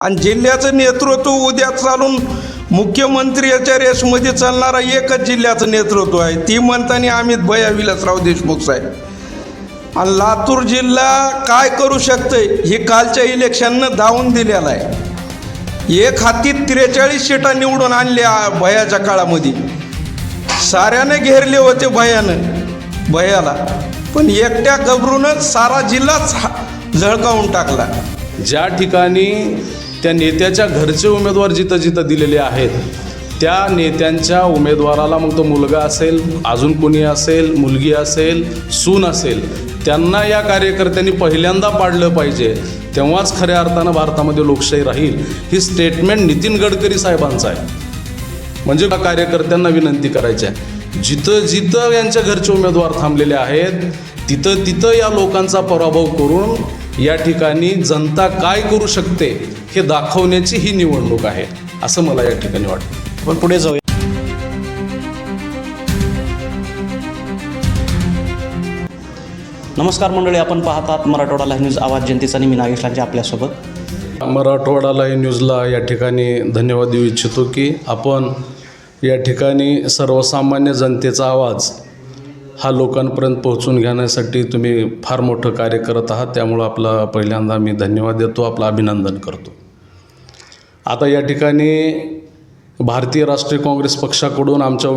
आणि जिल्ह्याचं नेतृत्व उद्या चालून मुख्यमंत्र्याच्या रेसमध्ये चालणारा एकच जिल्ह्याचं नेतृत्व आहे, ती म्हणताना अमित भैया विलासराव देशमुख साहेब। आणि लातूर जिल्हा काय करू शकते हे कालच्या इलेक्शननं दावून दिलेलं आहे। एक हाती 43 सीटा निवडून आणल्या भैयाच्या काळामध्ये, साऱ्याने घेरले होते भैयाला, पण एकट्या घबरूनच सारा जिल्हाच झळकावून टाकला। ज्या ठिकाणी त्या नेत्याच्या घरचे उमेदवार जिथं जिथं दिलेले आहेत, त्या नेत्यांच्या उमेदवाराला, मग तो मुलगा असेल, अजून कोणी असेल, मुलगी असेल, सून असेल, त्यांना या कार्यकर्त्यांनी पहिल्यांदा पाडलं पाहिजे, तेव्हाच खऱ्या अर्थानं भारतामध्ये लोकशाही राहील। ही स्टेटमेंट नितीन गडकरी साहेबांचं आहे। म्हणजे कार्यकर्त्यांना विनंती करायची आहे, जिथं जिथं यांच्या घरचे उमेदवार थांबलेले आहेत, तिथं तिथं या लोकांचा पराभव करून या ठिकाणी जनता काय करू शकते हे दाखवण्याची ही निवडणूक आहे, असं मला या ठिकाणी वाटतं। पण पुढे जाऊया। नमस्कार मंडळी, आपण पाहतात मराठवाडा लाईव्ह न्यूज, आवाज जनतेचा। आणि मी नागेश लांजे आपल्यासोबत। मराठवाडा लाईव्ह न्यूजला या ठिकाणी धन्यवाद देऊ इच्छितो की आपण या ठिकाणी सर्वसामान्य जनतेचा आवाज हा लोकांपर्यंत पोहोचून घेण्यासाठी तुम्ही फार मोठं कार्य करत आहात, त्यामुळं आपला पहिल्यांदा मी धन्यवाद देतो, आपलं अभिनंदन करतो। आता या ठिकाणी भारतीय राष्ट्रीय काँग्रेस पक्षाकडून आमच्या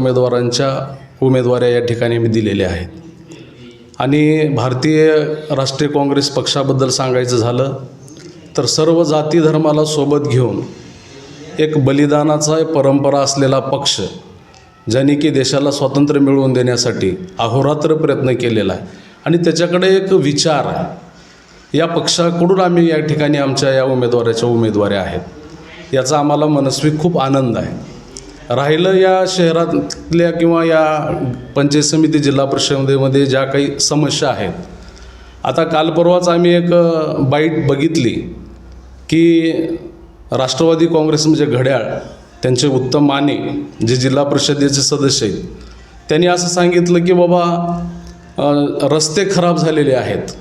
उमेदवाऱ्या या ठिकाणी मी दिलेल्या आहेत। आणि भारतीय राष्ट्रीय काँग्रेस पक्षाबद्दल सांगायचं झालं तर सर्व जाती धर्माला सोबत घेऊन एक बलिदानाचा परंपरा असलेला पक्ष, ज्यांनी की देशाला स्वातंत्र्य मिळवून देण्यासाठी अहोरात्र प्रयत्न केलेला आहे, आणि त्याच्याकडे एक विचार आहे। या पक्षाकडून आम्ही या ठिकाणी आमच्या या उमेदवाऱ्या आहेत, याचा आम्हाला मनस्वी खूप आनंद आहे। राहिलं या शहरातल्या किंवा या पंचायत समिती जिल्हा परिषदेमध्ये ज्या काही समस्या आहेत, आता काल परवाच आम्ही एक बाईट बघितली की राष्ट्रवादी काँग्रेस म्हणजे घड्याळ, त्यांचे उत्तम माने जे जिल्हा परिषदेचे सदस्य आहेत, त्यांनी असं सांगितलं की बाबा रस्ते खराब झालेले आहेत,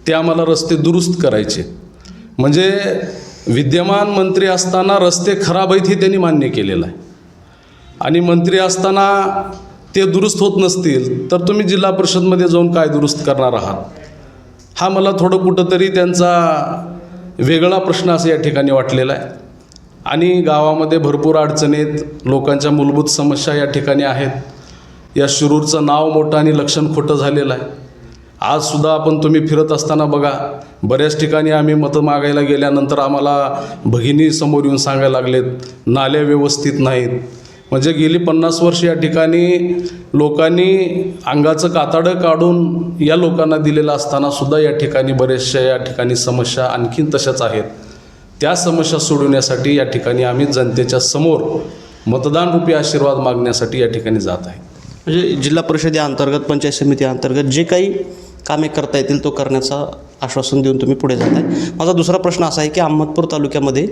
ते आम्हाला रस्ते दुरुस्त करायचे। म्हणजे विद्यमान मंत्री असताना रस्ते खराब आहेत हे त्यांनी मान्य केलेलं आहे, आणि मंत्री असताना ते दुरुस्त होत नसतील तर तुम्ही जिल्हा परिषदमध्ये जाऊन काय दुरुस्त करणार आहात? हा मला थोडं कुठंतरी त्यांचा वेगळा प्रश्न असं या ठिकाणी वाटलेला आहे। आणि गावामध्ये भरपूर अडचणीत, लोकांच्या मूलभूत समस्या या ठिकाणी आहेत। या शिरूरचं नाव मोठं आणि लक्षण खोटं झालेलं आहे। आजसुद्धा तुम्ही फिरत असताना बघा, बऱ्याच ठिकाणी आम्ही मतं मागायला गेल्यानंतर आम्हाला भगिनी समोर येऊन सांगायला लागलेत, नाल्या व्यवस्थित नाहीत। म्हणजे गेली 50 वर्ष या ठिकाणी लोकांनी अंगाचं कातडं काढून या लोकांना दिलेलं असतानासुद्धा या ठिकाणी बऱ्याचशा या ठिकाणी समस्या आणखीन तशाच आहेत। त्या समस्या सोडवण्यासाठी या ठिकाणी आम्ही जनतेच्या समोर मतदानरूपी आशीर्वाद मागण्यासाठी या ठिकाणी जात आहे। म्हणजे जिल्हा परिषदेअंतर्गत, पंचायत समितीअंतर्गत जे काही कामे करता येतील तो करण्याचं आश्वासन देऊन तुम्ही पुढे जात आहे। माझा दुसरा प्रश्न असा आहे की अहमदपूर तालुक्यामध्ये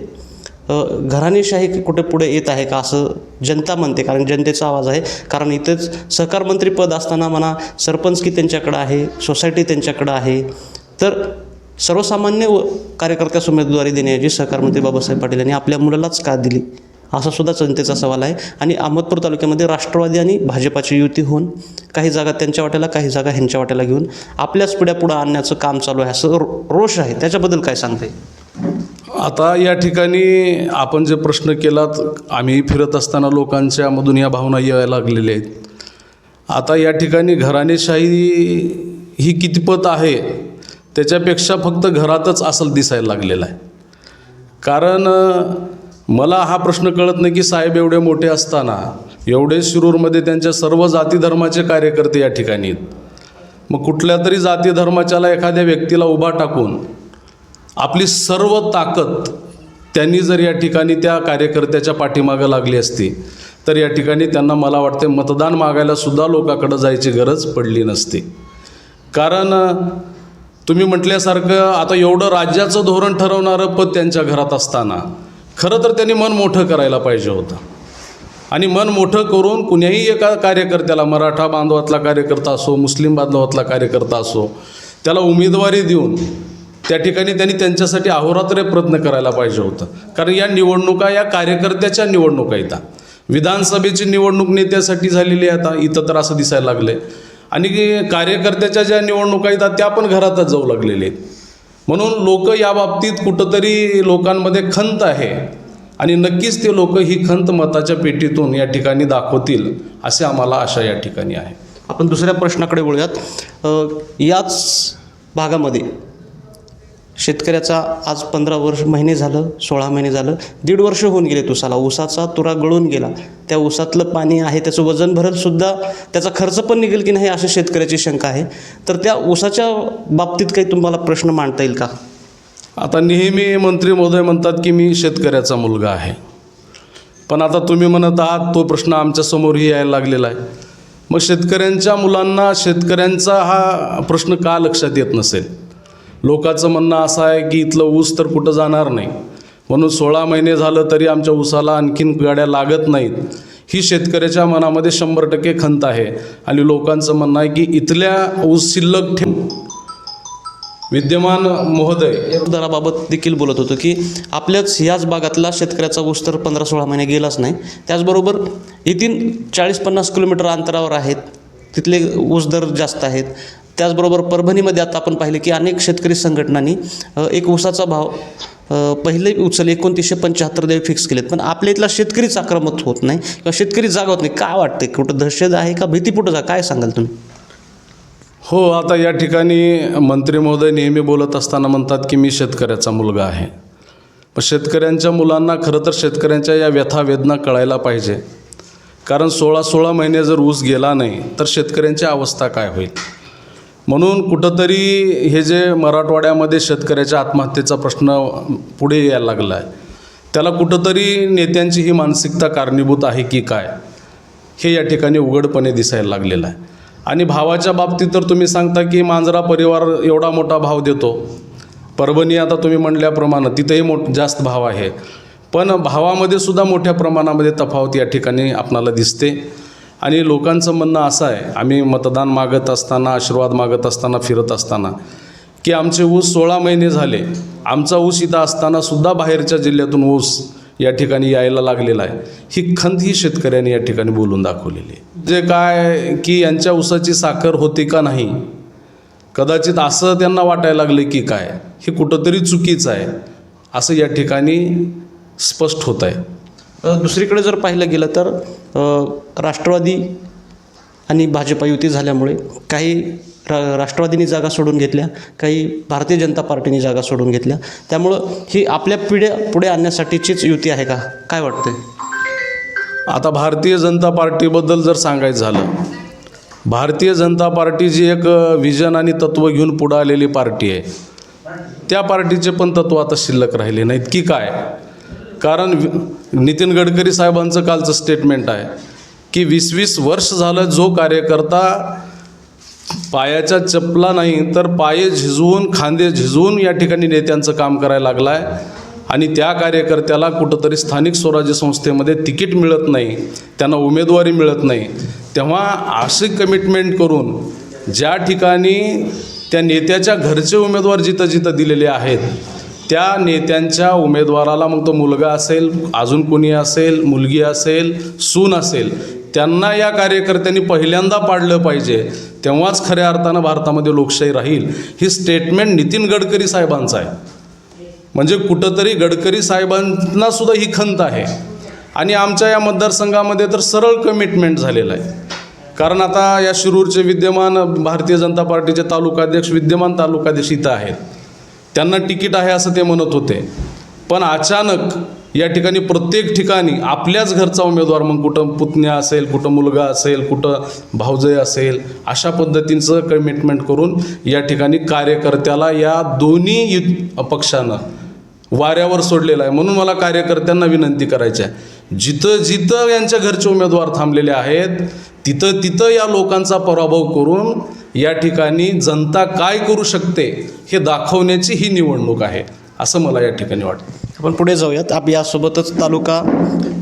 घराणेशाही कुठे पुढे येत आहे का असं जनता म्हणते, कारण जनतेचा आवाज आहे। कारण इथेच सहकार मंत्री पद असताना म्हणा, सरपंच की त्यांच्याकडं आहे, सोसायटी त्यांच्याकडं आहे, तर सर्वसामान्य कार्यकर्त्यास उमेदवारी देण्याची सहकार मंत्री बाबासाहेब पाटील यांनी आपल्या मुलालाच का दिली, असा सुद्धा जनतेचा सवाल आहे। आणि अहमदपूर तालुक्यामध्ये राष्ट्रवादी आणि भाजपाची युती होऊन काही जागा त्यांच्या वाट्याला, काही जागा ह्यांच्या वाट्याला घेऊन आपल्याच पिढ्या पुढं आणण्याचं काम चालू आहे, असं रोष आहे, त्याच्याबद्दल काय सांगते? आता या ठिकाणी आपण जे प्रश्न केलात, आम्ही फिरत असताना लोकांच्या मधून या भावना यायला लागलेल्या आहेत। आता या ठिकाणी घराणेशाही ही कितपत आहे त्याच्यापेक्षा फक्त घरातच असं दिसायला लागलेलं आहे। कारण मला हा प्रश्न कळत नाही की साहेब एवढे मोठे असताना, एवढे शिरूरमध्ये त्यांच्या सर्व जाती धर्माचे कार्यकर्ते या ठिकाणी आहेत, मग कुठल्या तरी जाती धर्माच्याला एखाद्या व्यक्तीला उभा टाकून आपली सर्व ताकद त्यांनी जर या ठिकाणी त्या कार्यकर्त्याच्या पाठीमागं लागली असती तर या ठिकाणी त्यांना, मला वाटते, मतदान मागायला सुद्धा लोकांकडे जायची गरज पडली नसती। कारण तुम्ही म्हटल्यासारखं आता एवढं राज्याचं धोरण ठरवणारं पद त्यांच्या घरात असताना खरं तर त्यांनी मन मोठं करायला पाहिजे होतं, आणि मन मोठं करून कुण्याही एका कार्यकर्त्याला, मराठा बांधवातला कार्यकर्ता असो, मुस्लिम बांधवातला कार्यकर्ता असो, त्याला उमेदवारी देऊन त्या ठिकाणी त्यांनी त्यांच्यासाठी अहोरात्र प्रयत्न करायला पाहिजे होतं. कारण या निवडणुका या कार्यकर्त्याच्या निवडणुका येतात. विधानसभेची निवडणूक नेत्यासाठी झालेली आहे आता इथं तर असं दिसायला लागलं आहे, आणि कार्यकर्त्याच्या ज्या निवडणुका येतात त्या पण घरातच जाऊ लागलेले आहेत. म्हणून लोक या बाबतीत कुठंतरी लोकांमध्ये खंत आहे, आणि नक्कीच ते लोक ही खंत मताच्या पेटीतून या ठिकाणी दाखवतील असे आम्हाला आशा या ठिकाणी आहे. आपण दुसऱ्या प्रश्नाकडे वळूयात. याच भागामध्ये शेतकऱ्याचा आज 15 महिने झालं, 16 महिने झालं, 1.5 वर्ष होऊन गेले उसाला. ऊसाचा तुरा गळून गेला. त्या ऊसातलं पाणी आहे, त्याचं वजन भरेलसुद्धा, त्याचा खर्च पण निघेल की नाही अशी शेतकऱ्याची शंका आहे. तर त्या ऊसाच्या बाबतीत काही तुम्हाला प्रश्न मांडता येईल का? आता नेहमी मंत्री महोदय म्हणतात की मी शेतकऱ्याचा मुलगा आहे, पण आता तुम्ही म्हणत आहात तो प्रश्न आमच्यासमोरही यायला लागलेला आहे. मग शेतकऱ्यांच्या मुलांना शेतकऱ्यांचा हा प्रश्न का लक्षात येत नसेल? लोकांचं म्हणणं असं आहे की इथलं ऊस तर कुठं जाणार नाही, म्हणून 16 महिने झालं तरी आमच्या ऊसाला आणखीन गाड्या लागत नाहीत, ही शेतकऱ्याच्या मनामध्ये 100% खंत आहे. आणि लोकांचं म्हणणं आहे की इथल्या ऊस शिल्लक ठेवून विद्यमान महोदय दराबाबत देखील बोलत होतो की आपल्याच ह्याच भागातला शेतकऱ्याचा ऊस तर 15-16 महिने गेलाच नाही. त्याचबरोबर येथील 40-50 किलोमीटर अंतरावर आहेत, तिथले ऊस दर जास्त आहेत. त्याचबरोबर परभणीमध्ये आता आपण पाहिले की अनेक शेतकरी संघटनांनी एक ऊसाचा भाव पहिले उचल 2975 फिक्स केलेत, पण आपल्या इथला शेतकरीच आक्रमक होत नाही किंवा शेतकरी जागा होत नाही. काय वाटते, कुठं दहशत आहे का भीतीपुटं जा, काय सांगाल तुम्ही? हो, आता या ठिकाणी मंत्री महोदय नेहमी बोलत असताना म्हणतात की मी शेतकऱ्याचा मुलगा आहे. पण शेतकऱ्यांच्या मुलांना खरं तर शेतकऱ्यांच्या या व्यथा वेदना कळायला पाहिजे. कारण 16 महिने जर ऊस गेला नाही तर शेतकऱ्यांची अवस्था काय होईल? म्हणून कुठंतरी हे जे मराठवाड्यामध्ये शेतकऱ्याच्या आत्महत्येचा प्रश्न पुढे यायला लागला आहे, त्याला कुठंतरी नेत्यांची ही मानसिकता कारणीभूत आहे की काय, हे या ठिकाणी उघडपणे दिसायला लागलेलं आहे. आणि भावाच्या बाबतीत तर तुम्ही सांगता की मांजरा परिवार एवढा मोठा भाव देतो. परभणी आता तुम्ही म्हटल्याप्रमाणे तिथेही जास्त भाव आहे, पण भावामध्ये सुद्धा मोठ्या प्रमाणामध्ये तफावत या ठिकाणी आपणाला दिसते. आणि लोकांचं म्हणणं असं आहे, आम्ही मतदान मागत असताना, आशीर्वाद मागत असताना, फिरत असताना, की आमचे ऊस 16 महिने झाले, आमचा ऊस इथं असतानासुद्धा बाहेरच्या जिल्ह्यातून ऊस या ठिकाणी यायला लागलेला आहे. ही खंत ही शेतकऱ्यांनी या ठिकाणी बोलून दाखवलेली आहे. जे काय की यांच्या ऊसाची साखर होती का नाही, कदाचित असं त्यांना वाटायला लागलं की काय, हे कुठंतरी चुकीचं आहे असं या ठिकाणी स्पष्ट होत आहे. दुसरीकडे जर पाहिलं गेलं तर राष्ट्रवादी आणि भाजपा युती झाल्यामुळे काही राष्ट्रवादीने जागा सोडून घेतल्या, काही भारतीय जनता पार्टीने जागा सोडून घेतल्या. त्यामुळं ही आपल्या पिढ्या पुढे आणण्यासाठीचीच युती आहे का, काय वाटतंय? आता भारतीय जनता पार्टीबद्दल जर सांगायचं झालं, भारतीय जनता पार्टी जी एक विजन आणि तत्त्व घेऊन पुढं आलेली पार्टी आहे, त्या पार्टीचे पण तत्त्व आता शिल्लक राहिले नाहीत की काय? कारण नितीन गडकरी साहेबांचं कालचं स्टेटमेंट आहे की 20-20 वर्ष झालं जो कार्यकर्ता पायाच्या चपला नाही तर पाये झिजवून, खांदे झिजवून या ठिकाणी नेत्यांचं काम करायला लागला आहे, आणि त्या कार्यकर्त्याला कुठंतरी स्थानिक स्वराज्य संस्थेमध्ये तिकीट मिळत नाही, त्यांना उमेदवारी मिळत नाही, तेव्हा अशी कमिटमेंट करून ज्या ठिकाणी त्या नेत्याच्या घरचे उमेदवार जिथं जिथं दिलेले आहेत, त्या नेत्यांच्या उमेदवाराला, मग तो मुलगा असेल, अजून कोणी असेल, मुलगी असेल, सून असेल, त्यांना या कार्यकर्त्यांनी पहिल्यांदा पाडलं पाहिजे, तेव्हाच खऱ्या अर्थानं भारतामध्ये लोकशाही राहील. ही स्टेटमेंट नितीन गडकरी साहेबांचं आहे. म्हणजे कुठंतरी गडकरी साहेबांना सुद्धा ही खंत आहे. आणि आमच्या या मतदारसंघामध्ये तर सरळ कमिटमेंट झालेलं आहे. कारण आता या शिरूरचे विद्यमान भारतीय जनता पार्टीचे तालुकाध्यक्ष, विद्यमान तालुकाध्यक्ष इथं आहेत, त्यांना तिकीट आहे असं ते म्हणत होते, पण अचानक या ठिकाणी प्रत्येक ठिकाणी आपल्याच घरचा उमेदवार, मग कुठं पुतण्या असेल, कुठं मुलगा असेल, कुठं भाऊजय असेल, अशा पद्धतीचं कमिटमेंट करून या ठिकाणी कार्यकर्त्याला या दोन्ही पक्षानं वाऱ्यावर सोडलेलं आहे. म्हणून मला कार्यकर्त्यांना विनंती करायची आहे, जिथं जिथं यांच्या घरचे उमेदवार थांबलेले आहेत तिथं तिथं या लोकांचा पराभव करून या ठिकाणी जनता काय करू शकते हे दाखवण्याची ही निवडणूक आहे. असं मला या ठिकाणी वाटतं. आपण पुढे जाऊयात. यासोबतच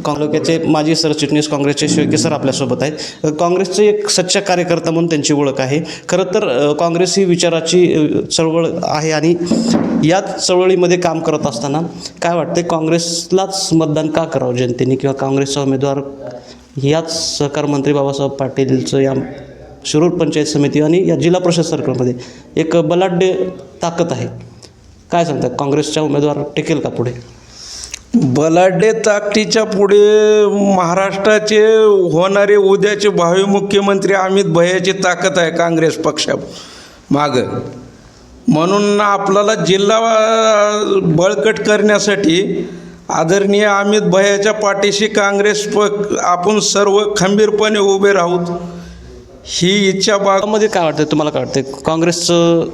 तालुक्याचे माजी सरचिटणीस काँग्रेसचे शेळके सर आपल्यासोबत आहेत. काँग्रेसचे एक सच्चा कार्यकर्ता म्हणून त्यांची ओळख आहे. खरं तर काँग्रेस ही विचाराची चळवळ आहे आणि याच चळवळीमध्ये काम करत असताना काय वाटते, काँग्रेसलाच मतदान का करावं जनतेने, किंवा काँग्रेसचा उमेदवार याच सहकार मंत्री बाबासाहेब पाटीलचं या शिरूर पंचायत समिती आणि या जिल्हा परिषद सर्कलमध्ये एक बलाढ्य ताकद आहे. काय सांगतात, काँग्रेसचा उमेदवार टिकेल का पुढे? बलाढ्य ताकदीच्या पुढे महाराष्ट्राचे होणारे उद्याचे भावी मुख्यमंत्री अमित भैयाची ताकद आहे काँग्रेस पक्षा मागं. म्हणून आपल्याला जिल्हा बळकट करण्यासाठी आदरणीय अमित भैयाच्या पाठीशी आपण सर्व खंबीरपणे उभे राहूत ही इच्छा मध्ये काय वाटतं तुम्हाला? काय वाटतं,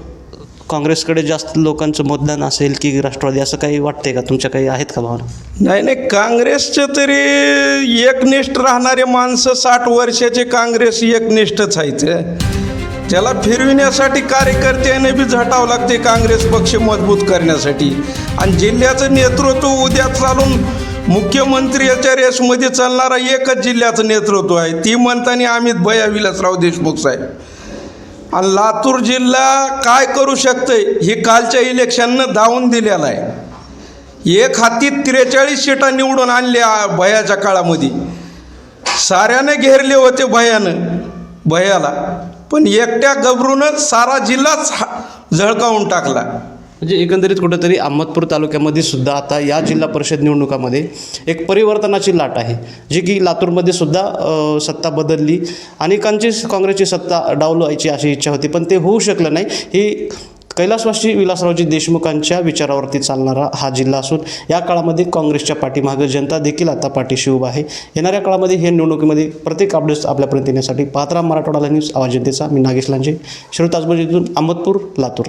काँग्रेसकडे जास्त लोकांचं मतदान असेल की राष्ट्रवादी, असं काही वाटतंय का? तुमच्या काही आहेत का भावना? नाही, काँग्रेसचे तरी एकनिष्ठ राहणारे माणसं 60 वर्षाचे काँग्रेस एकनिष्ठच आहेत. त्याला फिरविण्यासाठी कार्यकर्त्याने बी झटावं लागते काँग्रेस पक्ष मजबूत करण्यासाठी. आणि जिल्ह्याचं नेतृत्व उद्या चालून मुख्यमंत्र्याच्या रेसमध्ये चालणारा एकच जिल्ह्याचं नेतृत्व आहे, ती म्हणताना अमित भैया विलासराव देशमुख साहेब. आणि लातूर जिल्हा काय करू शकतंय हे कालच्या इलेक्शननं दावून दिलेलं आहे. एक हाती 43 सीटा निवडून आणल्या भैयाच्या काळामध्ये. साऱ्याने घेरले होते भैयाला, पण एकट्या गबरूनं सारा जिल्हाच झळकावून टाकला. म्हणजे एकंदरीत कुठंतरी अहमदपूर तालुक्यामध्ये सुद्धा आता या जिल्हा परिषद निवडणुकामध्ये एक परिवर्तनाची लाट आहे, जी की लातूरमध्ये सुद्धा सत्ता बदलली. अनेकांची काँग्रेसची सत्ता डावलवायची अशी इच्छा होती, पण ते होऊ शकलं नाही. ही कैलासवासी विलासरावजी देशमुखांच्या विचारावरती चालणारा हा जिल्हा असून या काळामध्ये काँग्रेसच्या पाठीमागं जनता देखील आता पाठीशी उभा आहे. येणाऱ्या काळामध्ये हे निवडणुकीमध्ये प्रत्येक अपडेट्स आपल्यापर्यंत येण्यासाठी पाहत राहा मराठवाडा न्यूज, आवाज जनतेचा. मी नागेश लांजे, शिरूर ताजबाजीतून अहमदपूर, लातूर.